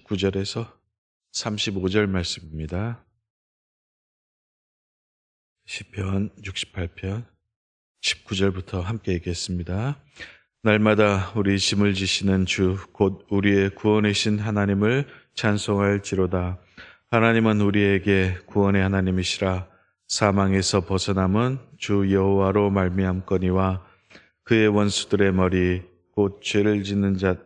19절에서 35절 말씀입니다. 시편 68편 19절부터 함께 읽겠습니다. 날마다 우리 짐을 지시는 주 곧 우리의 구원이신 하나님을 찬송할지로다. 하나님은 우리에게 구원의 하나님이시라. 사망에서 벗어남은 주 여호와로 말미암거니와 그의 원수들의 머리 곧 죄를 짓는 자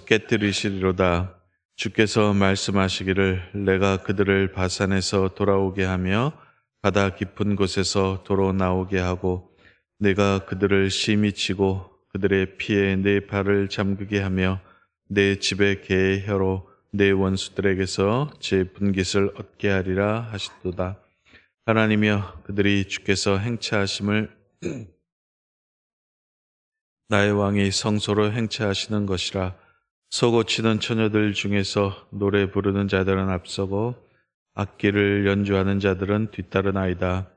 깨뜨리시리로다. 주께서 말씀하시기를 내가 그들을 바산에서 돌아오게 하며 바다 깊은 곳에서 도로 나오게 하고 내가 그들을 심히 치고 그들의 피에 내 발을 잠그게 하며 내 집의 개의 혀로 내 원수들에게서 제 분깃을 얻게 하리라 하시도다. 하나님이여, 그들이 주께서 행차하심을 나의 왕이 성소로 행차하시는 것이라. 소고치는 처녀들 중에서 노래 부르는 자들은 앞서고 악기를 연주하는 자들은 뒤따르나이다.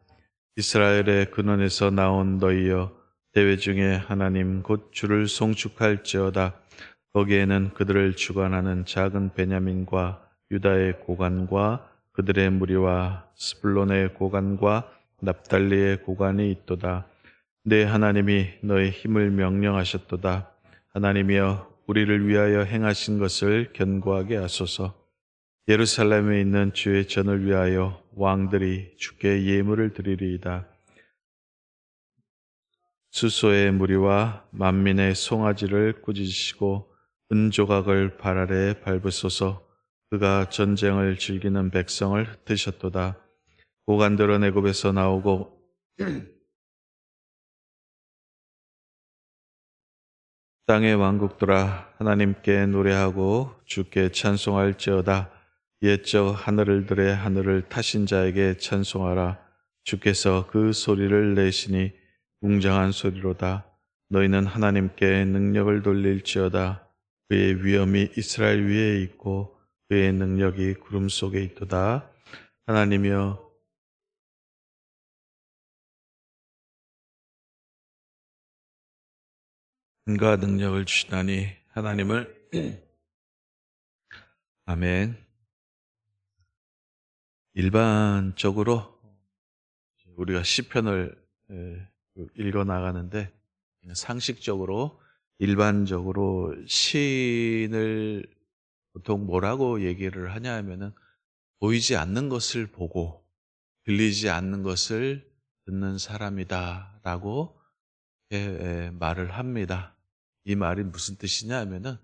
이스라엘의 근원에서 나온 너희여, 대회 중에 하나님 곧 주를 송축할지어다. 거기에는 그들을 주관하는 작은 베냐민과 유다의 고관과 그들의 무리와 스불론의 고관과 납달리의 고관이 있도다. 내 하나님이 너의 힘을 명령하셨도다. 하나님이여, 우리를 위하여 행하신 것을 견고하게 하소서. 예루살렘에 있는 주의 전을 위하여 왕들이 주께 예물을 드리리이다. 수소의 무리와 만민의 송아지를 꾸짖으시고 은조각을 발 아래 밟으소서. 그가 전쟁을 즐기는 백성을 흩으셨도다. 고관들은 애굽에서 나오고 땅의 왕국들아, 하나님께 노래하고 주께 찬송할지어다. 옛적 하늘들의 하늘을 타신 자에게 찬송하라. 주께서 그 소리를 내시니 웅장한 소리로다. 너희는 하나님께 능력을 돌릴지어다. 그의 위엄이 이스라엘 위에 있고 그의 능력이 구름 속에 있도다. 하나님이여, 힘과 능력을 주시다니 하나님을 아멘. 일반적으로 우리가 시편을 읽어 나가는데 상식적으로 일반적으로 시인을 보통 뭐라고 얘기를 하냐 하면은 보이지 않는 것을 보고 들리지 않는 것을 듣는 사람이다라고 말을 합니다. 이 말이 무슨 뜻이냐 하면은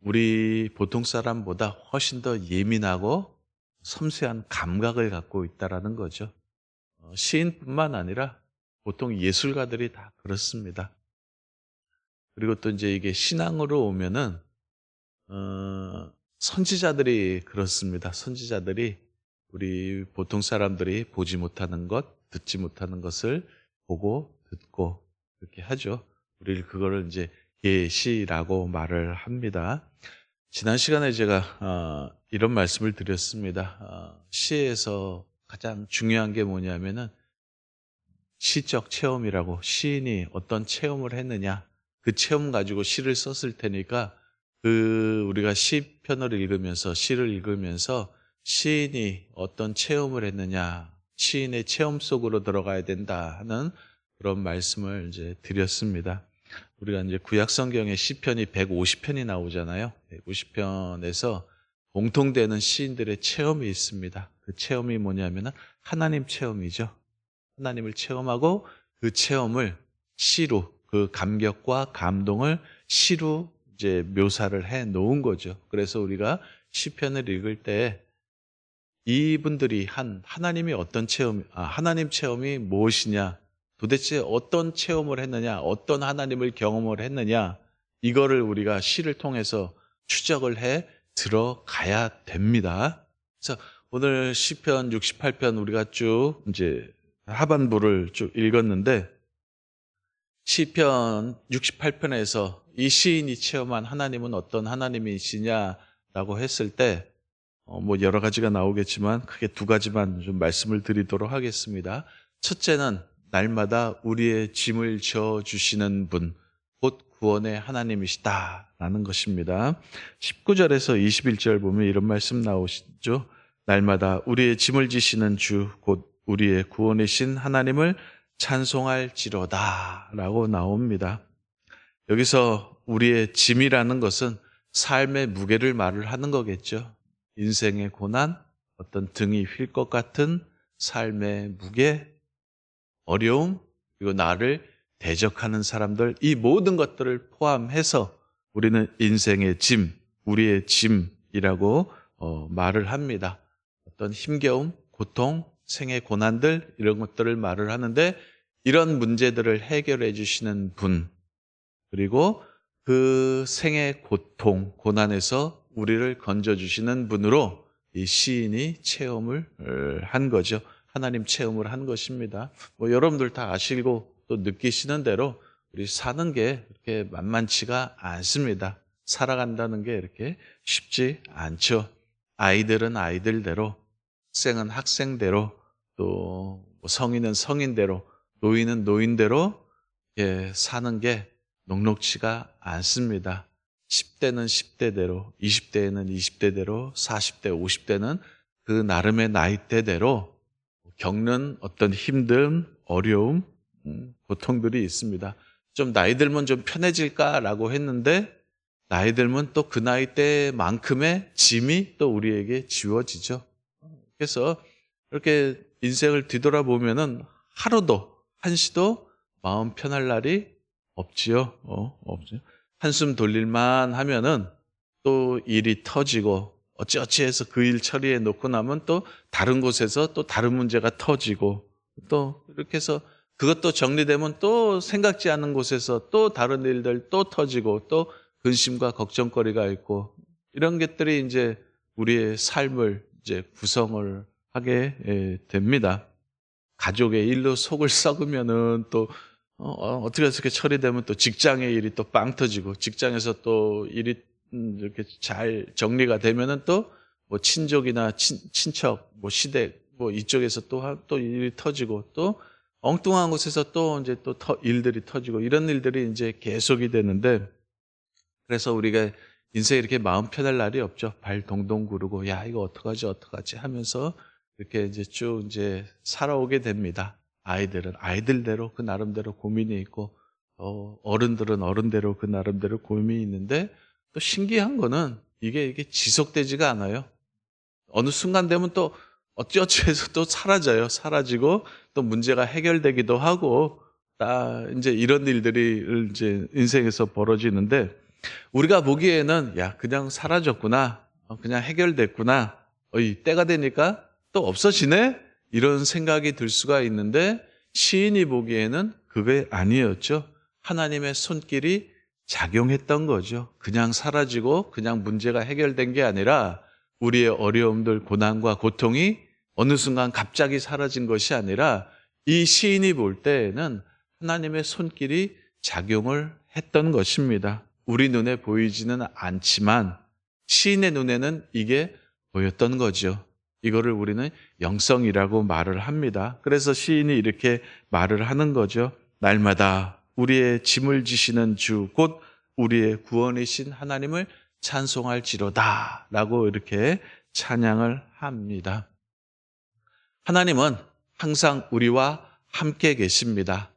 우리 보통 사람보다 훨씬 더 예민하고 섬세한 감각을 갖고 있다라는 거죠. 시인뿐만 아니라 보통 예술가들이 다 그렇습니다. 그리고 또 이제 이게 신앙으로 오면은 선지자들이 그렇습니다. 선지자들이 우리 보통 사람들이 보지 못하는 것, 듣지 못하는 것을 보고 듣고 이렇게 하죠. 우리 그거를 이제 계시라고 말을 합니다. 지난 시간에 제가 이런 말씀을 드렸습니다. 시에서 가장 중요한 게 뭐냐면은 시적 체험이라고, 시인이 어떤 체험을 했느냐, 그 체험 가지고 시를 썼을 테니까 우리가 시편을 읽으면서 시를 읽으면서 시인이 어떤 체험을 했느냐, 시인의 체험 속으로 들어가야 된다 하는 그런 말씀을 이제 드렸습니다. 우리가 이제 구약 성경에 시편이 150편이 나오잖아요. 150편에서 공통되는 시인들의 체험이 있습니다. 그 체험이 뭐냐면은 하나님 체험이죠. 하나님을 체험하고 그 체험을 시로, 그 감격과 감동을 시로 이제 묘사를 해 놓은 거죠. 그래서 우리가 시편을 읽을 때 이분들이 한 하나님이 어떤 하나님 체험이 무엇이냐, 도대체 어떤 체험을 했느냐, 어떤 하나님을 경험을 했느냐, 이거를 우리가 시를 통해서 추적을 해 들어가야 됩니다. 그래서 오늘 시편 68편 우리가 쭉 이제 하반부를 쭉 읽었는데, 시편 68편에서 이 시인이 체험한 하나님은 어떤 하나님이시냐라고 했을 때 뭐 여러 가지가 나오겠지만 크게 두 가지만 좀 말씀을 드리도록 하겠습니다. 첫째는 날마다 우리의 짐을 져 주시는 분, 곧 구원의 하나님이시다라는 것입니다. 19절에서 21절 보면 이런 말씀 나오시죠. 날마다 우리의 짐을 지시는 주 곧 우리의 구원이신 하나님을 찬송할지로다 라고 나옵니다. 여기서 우리의 짐이라는 것은 삶의 무게를 말을 하는 거겠죠. 인생의 고난, 어떤 등이 휠 것 같은 삶의 무게, 어려움, 그리고 나를 대적하는 사람들, 이 모든 것들을 포함해서 우리는 인생의 짐, 우리의 짐이라고 말을 합니다. 어떤 힘겨움, 고통, 생의 고난들 이런 것들을 말을 하는데 이런 문제들을 해결해 주시는 분, 그리고 그 생의 고통, 고난에서 우리를 건져주시는 분으로 이 시인이 체험을 한 거죠. 하나님 체험을 한 것입니다. 여러분들 다 아시고 또 느끼시는 대로 우리 사는 게 이렇게 만만치가 않습니다. 살아간다는 게 이렇게 쉽지 않죠. 아이들은 아이들대로, 학생은 학생대로, 또 성인은 성인대로, 노인은 노인대로 사는 게 녹록치가 않습니다. 10대는 10대대로, 20대에는 20대대로, 40대, 50대는 그 나름의 나이대대로 겪는 어떤 힘든 어려움, 고통들이 있습니다. 좀 나이 들면 좀 편해질까라고 했는데 나이 들면 또 그 나이대만큼의 짐이 또 우리에게 지워지죠. 그래서 이렇게 인생을 뒤돌아보면은 하루도 한시도 마음 편할 날이 없지요. 없죠. 한숨 돌릴만 하면은 또 일이 터지고 어찌어찌 해서 그 일 처리해 놓고 나면 또 다른 곳에서 또 다른 문제가 터지고 또 이렇게 해서 그것도 정리되면 또 생각지 않은 곳에서 또 다른 일들 또 터지고 또 근심과 걱정거리가 있고 이런 것들이 이제 우리의 삶을 이제 구성을 하게 됩니다. 가족의 일로 속을 썩으면은 또 어떻게 해서 이렇게 처리되면 또 직장의 일이 또 빵 터지고 직장에서 또 일이 이렇게 잘 정리가 되면은 또 뭐 친족이나 친척, 뭐 시댁, 뭐 이쪽에서 또 일이 터지고 또 엉뚱한 곳에서 또 이제 또 일들이 터지고 이런 일들이 이제 계속이 되는데 그래서 우리가 인생에 이렇게 마음 편할 날이 없죠. 발 동동 구르고 야 이거 어떡하지 하면서 이렇게 이제 쭉 이제 살아오게 됩니다. 아이들은 아이들대로 그 나름대로 고민이 있고 어른들은 어른대로 그 나름대로 고민이 있는데 또 신기한 거는 이게 지속되지가 않아요. 어느 순간 되면 또 어찌어찌 해서 또 사라지고 또 문제가 해결되기도 하고 이제 이런 일들이 이제 인생에서 벌어지는데 우리가 보기에는 야 그냥 사라졌구나, 그냥 해결됐구나, 이 때가 되니까 또 없어지네 이런 생각이 들 수가 있는데 시인이 보기에는 그게 아니었죠. 하나님의 손길이 작용했던 거죠. 그냥 사라지고 그냥 문제가 해결된 게 아니라 우리의 어려움들, 고난과 고통이 어느 순간 갑자기 사라진 것이 아니라 이 시인이 볼 때에는 하나님의 손길이 작용을 했던 것입니다. 우리 눈에 보이지는 않지만 시인의 눈에는 이게 보였던 거죠. 이거를 우리는 영성이라고 말을 합니다. 그래서 시인이 이렇게 말을 하는 거죠. 날마다 우리의 짐을 지시는 주, 곧 우리의 구원이신 하나님을 찬송할지로다 라고 이렇게 찬양을 합니다. 하나님은 항상 우리와 함께 계십니다.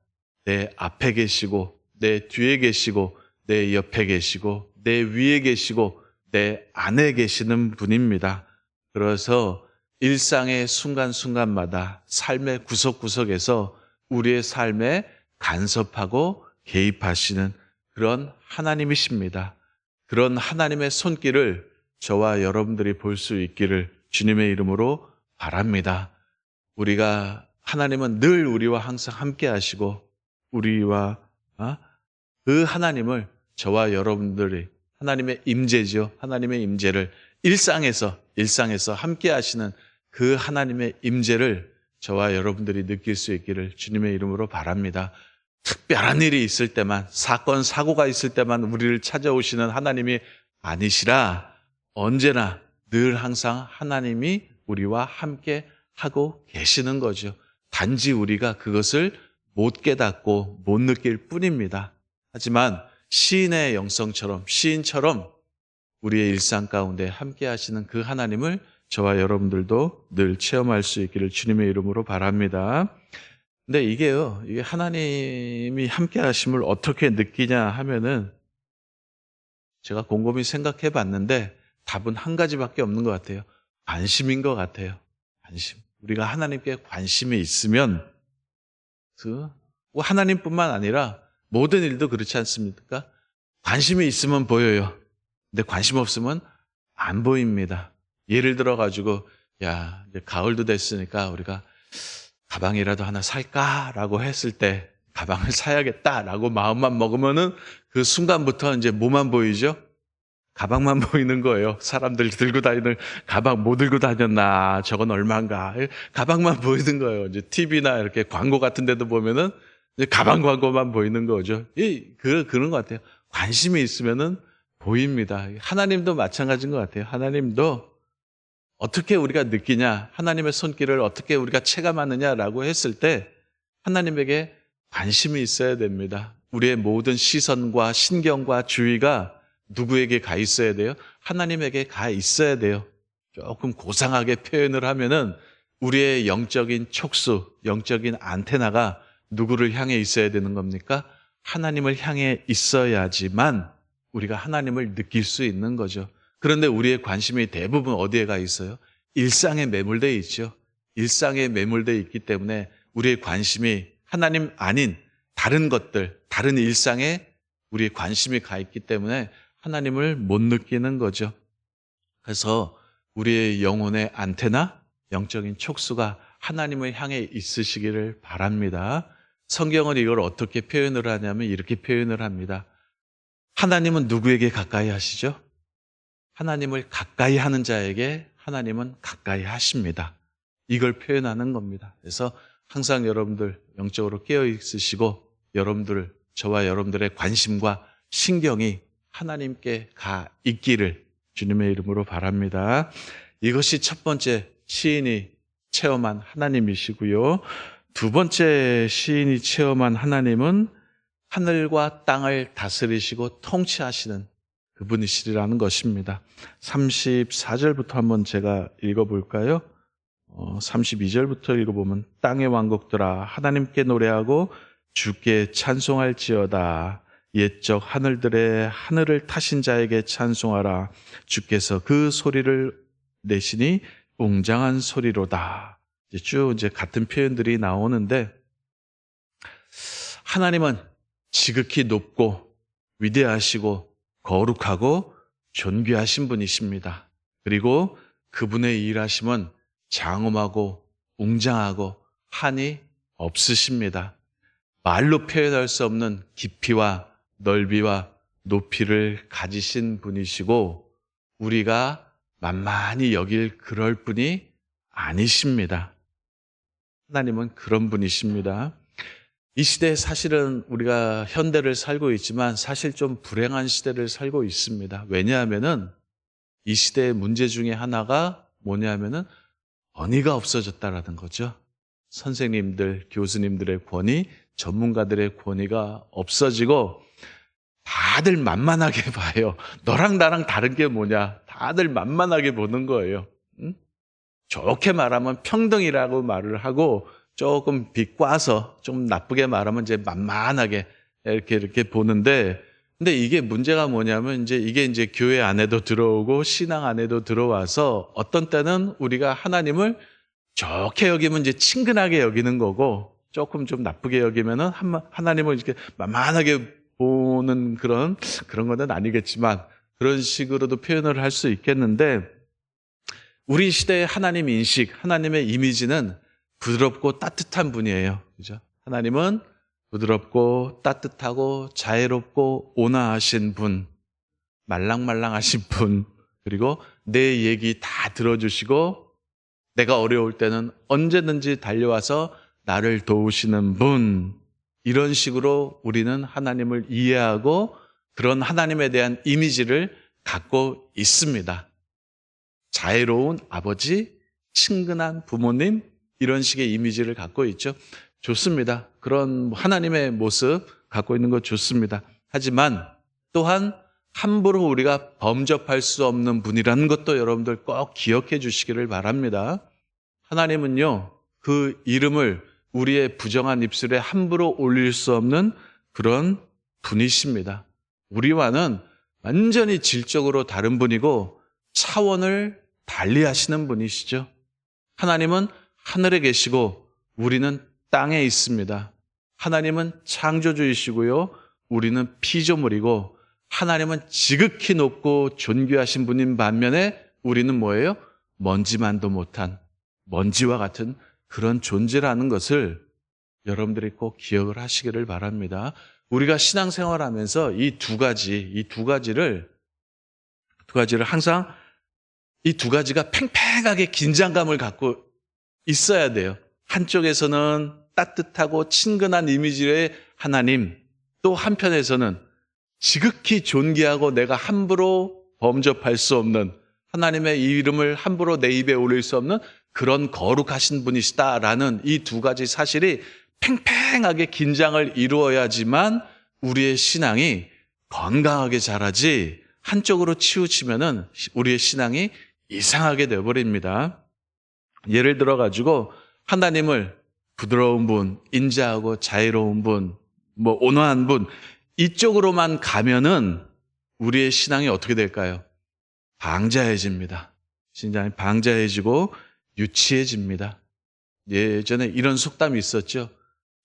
내 앞에 계시고 내 뒤에 계시고 내 옆에 계시고 내 위에 계시고 내 안에 계시는 분입니다. 그래서 일상의 순간순간마다 삶의 구석구석에서 우리의 삶에 간섭하고 개입하시는 그런 하나님이십니다. 그런 하나님의 손길을 저와 여러분들이 볼 수 있기를 주님의 이름으로 바랍니다. 하나님은 늘 우리와 항상 함께 하시고 우리와 그 하나님을 저와 여러분들이 하나님의 임재죠. 하나님의 임재를 일상에서 함께 하시는 그 하나님의 임재를 저와 여러분들이 느낄 수 있기를 주님의 이름으로 바랍니다. 특별한 일이 있을 때만, 사건, 사고가 있을 때만 우리를 찾아오시는 하나님이 아니시라 언제나 늘 항상 하나님이 우리와 함께 하고 계시는 거죠. 단지 우리가 그것을 못 깨닫고 못 느낄 뿐입니다. 하지만 시인의 영성처럼, 시인처럼 우리의 일상 가운데 함께 하시는 그 하나님을 저와 여러분들도 늘 체험할 수 있기를 주님의 이름으로 바랍니다. 근데 이게요, 이게 하나님이 함께 하심을 어떻게 느끼냐 하면은 제가 곰곰이 생각해 봤는데 답은 한 가지밖에 없는 것 같아요. 관심인 것 같아요. 관심. 우리가 하나님께 관심이 있으면 하나님뿐만 아니라 모든 일도 그렇지 않습니까? 관심이 있으면 보여요. 근데 관심 없으면 안 보입니다. 예를 들어 가지고 이제 가을도 됐으니까 우리가 가방이라도 하나 살까라고 했을 때 가방을 사야겠다라고 마음만 먹으면은 그 순간부터 이제 뭐만 보이죠? 가방만 보이는 거예요. 사람들 들고 다니는 가방 뭐 들고 다녔나, 저건 얼마인가. 가방만 보이는 거예요. 이제 TV나 이렇게 광고 같은 데도 보면은 이제 가방 광고만 보이는 거죠. 그런 것 같아요. 관심이 있으면은 보입니다. 하나님도 마찬가지인 것 같아요. 하나님도 어떻게 우리가 느끼냐, 하나님의 손길을 어떻게 우리가 체감하느냐라고 했을 때 하나님에게 관심이 있어야 됩니다. 우리의 모든 시선과 신경과 주의가 누구에게 가 있어야 돼요? 하나님에게 가 있어야 돼요. 조금 고상하게 표현을 하면은 우리의 영적인 촉수, 영적인 안테나가 누구를 향해 있어야 되는 겁니까? 하나님을 향해 있어야지만 우리가 하나님을 느낄 수 있는 거죠. 그런데 우리의 관심이 대부분 어디에 가 있어요? 일상에 매몰되어 있죠. 일상에 매몰되어 있기 때문에 우리의 관심이 하나님 아닌 다른 것들, 다른 일상에 우리의 관심이 가 있기 때문에 하나님을 못 느끼는 거죠. 그래서 우리의 영혼의 안테나, 영적인 촉수가 하나님을 향해 있으시기를 바랍니다. 성경은 이걸 어떻게 표현을 하냐면 이렇게 표현을 합니다. 하나님은 누구에게 가까이 하시죠? 하나님을 가까이 하는 자에게 하나님은 가까이 하십니다. 이걸 표현하는 겁니다. 그래서 항상 여러분들 영적으로 깨어 있으시고 저와 여러분들의 관심과 신경이 하나님께 가 있기를 주님의 이름으로 바랍니다. 이것이 첫 번째 시인이 체험한 하나님이시고요. 두 번째 시인이 체험한 하나님은 하늘과 땅을 다스리시고 통치하시는 그분이시라는 것입니다. 34절부터 한번 제가 읽어볼까요? 32절부터 읽어보면 땅의 왕국들아 하나님께 노래하고 주께 찬송할지어다. 옛적 하늘들의 하늘을 타신 자에게 찬송하라. 주께서 그 소리를 내시니 웅장한 소리로다. 쭉 같은 표현들이 나오는데 하나님은 지극히 높고 위대하시고 거룩하고 존귀하신 분이십니다. 그리고 그분의 일하심은 장엄하고 웅장하고 한이 없으십니다. 말로 표현할 수 없는 깊이와 넓이와 높이를 가지신 분이시고 우리가 만만히 여길 그럴 분이 아니십니다. 하나님은 그런 분이십니다. 이 시대에 사실은 우리가 현대를 살고 있지만 사실 좀 불행한 시대를 살고 있습니다. 왜냐하면은 이 시대의 문제 중에 하나가 뭐냐면은 권위가 없어졌다라는 거죠. 선생님들, 교수님들의 권위, 전문가들의 권위가 없어지고 다들 만만하게 봐요. 너랑 나랑 다른 게 뭐냐? 다들 만만하게 보는 거예요. 응? 좋게 말하면 평등이라고 말을 하고 조금 비꼬아서 좀 나쁘게 말하면 이제 만만하게 이렇게 보는데 근데 이게 문제가 뭐냐면 이게 교회 안에도 들어오고 신앙 안에도 들어와서 어떤 때는 우리가 하나님을 좋게 여기면 이제 친근하게 여기는 거고 조금 좀 나쁘게 여기면은 하나님을 이렇게 만만하게 보는 그런 거는 아니겠지만 그런 식으로도 표현을 할 수 있겠는데 우리 시대의 하나님 인식, 하나님의 이미지는 부드럽고 따뜻한 분이에요. 그죠? 하나님은 부드럽고 따뜻하고 자애롭고 온화하신 분, 말랑말랑하신 분, 그리고 내 얘기 다 들어주시고 내가 어려울 때는 언제든지 달려와서 나를 도우시는 분, 이런 식으로 우리는 하나님을 이해하고 그런 하나님에 대한 이미지를 갖고 있습니다. 자애로운 아버지, 친근한 부모님, 이런 식의 이미지를 갖고 있죠. 좋습니다. 그런 하나님의 모습 갖고 있는 거 좋습니다. 하지만 또한 함부로 우리가 범접할 수 없는 분이라는 것도 여러분들 꼭 기억해 주시기를 바랍니다. 하나님은요, 그 이름을 우리의 부정한 입술에 함부로 올릴 수 없는 그런 분이십니다. 우리와는 완전히 질적으로 다른 분이고 차원을 달리 하시는 분이시죠. 하나님은 하늘에 계시고 우리는 땅에 있습니다. 하나님은 창조주이시고요, 우리는 피조물이고, 하나님은 지극히 높고 존귀하신 분인 반면에 우리는 뭐예요? 먼지만도 못한 먼지와 같은 그런 존재라는 것을 여러분들이 꼭 기억을 하시기를 바랍니다. 우리가 신앙생활하면서 이 두 가지를 항상 이 두 가지가 팽팽하게 긴장감을 갖고 있어야 돼요. 한쪽에서는 따뜻하고 친근한 이미지의 하나님, 또 한편에서는 지극히 존귀하고 내가 함부로 범접할 수 없는 하나님의 이름을 함부로 내 입에 올릴 수 없는 그런 거룩하신 분이시다라는 이 두 가지 사실이 팽팽하게 긴장을 이루어야지만 우리의 신앙이 건강하게 자라지, 한쪽으로 치우치면은 우리의 신앙이 이상하게 되어버립니다. 예를 들어가지고 하나님을 부드러운 분, 인자하고 자애로운 분, 온화한 분, 이쪽으로만 가면은 우리의 신앙이 어떻게 될까요? 방자해집니다. 신앙이 방자해지고 유치해집니다. 예전에 이런 속담이 있었죠.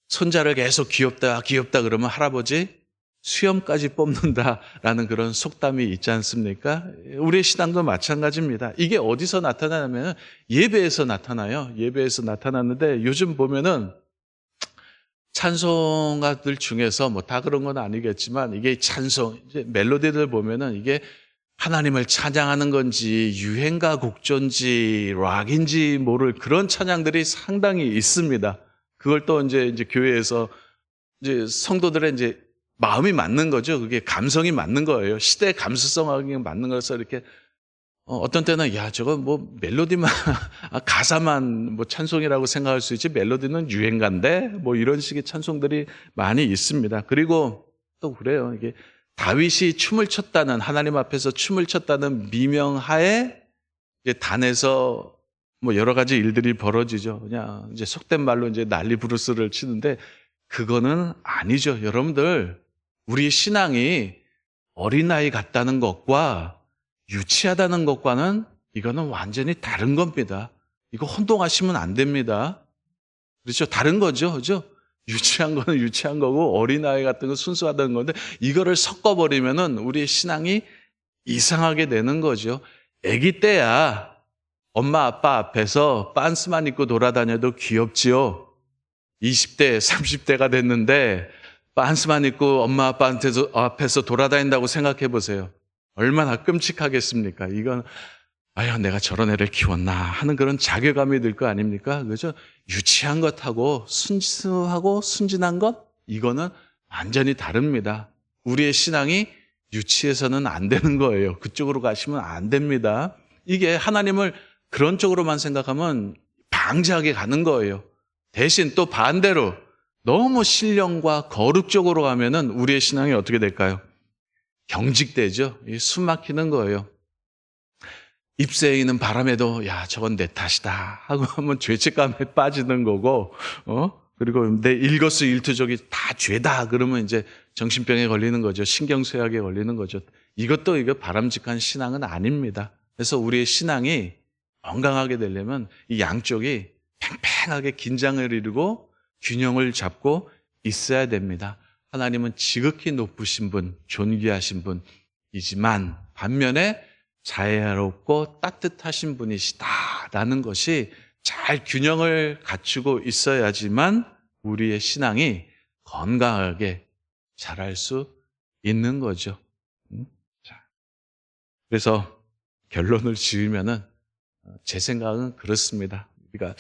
손자를 계속 귀엽다 그러면 할아버지 수염까지 뽑는다라는 그런 속담이 있지 않습니까? 우리의 신앙도 마찬가지입니다. 이게 어디서 나타나냐면 예배에서 나타나요. 예배에서 나타났는데 요즘 보면은 찬송가들 중에서 다 그런 건 아니겠지만 이게 이제 멜로디들 보면은 이게 하나님을 찬양하는 건지 유행가 곡조인지 락인지 모를 그런 찬양들이 상당히 있습니다. 그걸 또 이제 교회에서 이제 성도들의 이제 마음이 맞는 거죠. 그게 감성이 맞는 거예요. 시대의 감수성하게 맞는 거라서 이렇게 어떤 때는 저거 멜로디만 가사만 찬송이라고 생각할 수 있지 멜로디는 유행가인데 이런 식의 찬송들이 많이 있습니다. 그리고 또 그래요. 이게 다윗이 춤을 췄다는, 하나님 앞에서 춤을 췄다는 미명하에 이제 단에서 여러 가지 일들이 벌어지죠. 그냥 이제 속된 말로 이제 난리 부르스를 치는데 그거는 아니죠. 여러분들, 우리 신앙이 어린아이 같다는 것과 유치하다는 것과는 이거는 완전히 다른 겁니다. 이거 혼동하시면 안 됩니다. 그렇죠? 다른 거죠. 그죠? 유치한 거는 유치한 거고 어린아이 같은 건 순수하다는 건데 이거를 섞어버리면은 우리의 신앙이 이상하게 되는 거죠. 아기 때야 엄마 아빠 앞에서 빤스만 입고 돌아다녀도 귀엽지요. 20대, 30대가 됐는데 빤스만 입고 엄마 아빠 앞에서 돌아다닌다고 생각해 보세요. 얼마나 끔찍하겠습니까? 이건 내가 저런 애를 키웠나 하는 그런 자괴감이 들 거 아닙니까? 그죠? 유치한 것하고 순수하고 순진한 것, 이거는 완전히 다릅니다. 우리의 신앙이 유치해서는 안 되는 거예요. 그쪽으로 가시면 안 됩니다. 이게 하나님을 그런 쪽으로만 생각하면 방지하게 가는 거예요. 대신 또 반대로 너무 신령과 거룩 쪽으로 가면은 우리의 신앙이 어떻게 될까요? 경직되죠. 숨 막히는 거예요. 입새에 있는 바람에도 저건 내 탓이다 하고 하면 죄책감에 빠지는 거고, 그리고 내 일거수일투족이 다 죄다 그러면 이제 정신병에 걸리는 거죠. 신경쇠약에 걸리는 거죠. 이것도 이거 바람직한 신앙은 아닙니다. 그래서 우리의 신앙이 건강하게 되려면 이 양쪽이 팽팽하게 긴장을 이루고 균형을 잡고 있어야 됩니다. 하나님은 지극히 높으신 분, 존귀하신 분이지만 반면에 자애롭고 따뜻하신 분이시다라는 것이 잘 균형을 갖추고 있어야지만 우리의 신앙이 건강하게 자랄 수 있는 거죠. 그래서 결론을 지으면은 제 생각은 그렇습니다. 우리가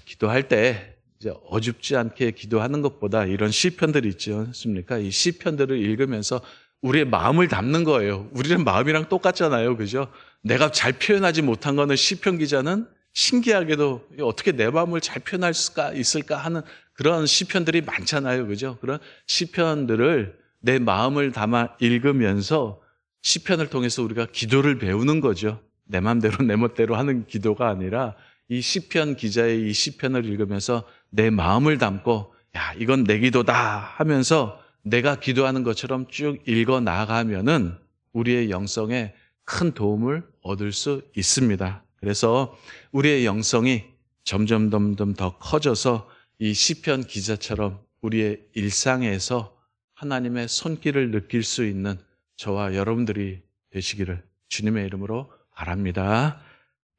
기도할 때 이제 어줍지 않게 기도하는 것보다 이런 시편들이 있지 않습니까? 이 시편들을 읽으면서 우리의 마음을 담는 거예요. 우리는 마음이랑 똑같잖아요. 그죠? 내가 잘 표현하지 못한 거는 시편 기자는 신기하게도 어떻게 내 마음을 잘 표현할 수가 있을까 하는 그런 시편들이 많잖아요. 그죠? 그런 시편들을 내 마음을 담아 읽으면서 시편을 통해서 우리가 기도를 배우는 거죠. 내 맘대로 내 멋대로 하는 기도가 아니라 이 시편 기자의 이 시편을 읽으면서 내 마음을 담고 야, 이건 내 기도다 하면서 내가 기도하는 것처럼 쭉 읽어 나가면은 우리의 영성에 큰 도움을 얻을 수 있습니다. 그래서 우리의 영성이 점점 더 커져서 이 시편 기자처럼 우리의 일상에서 하나님의 손길을 느낄 수 있는 저와 여러분들이 되시기를 주님의 이름으로 바랍니다.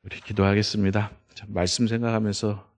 우리 기도하겠습니다. 참, 말씀 생각하면서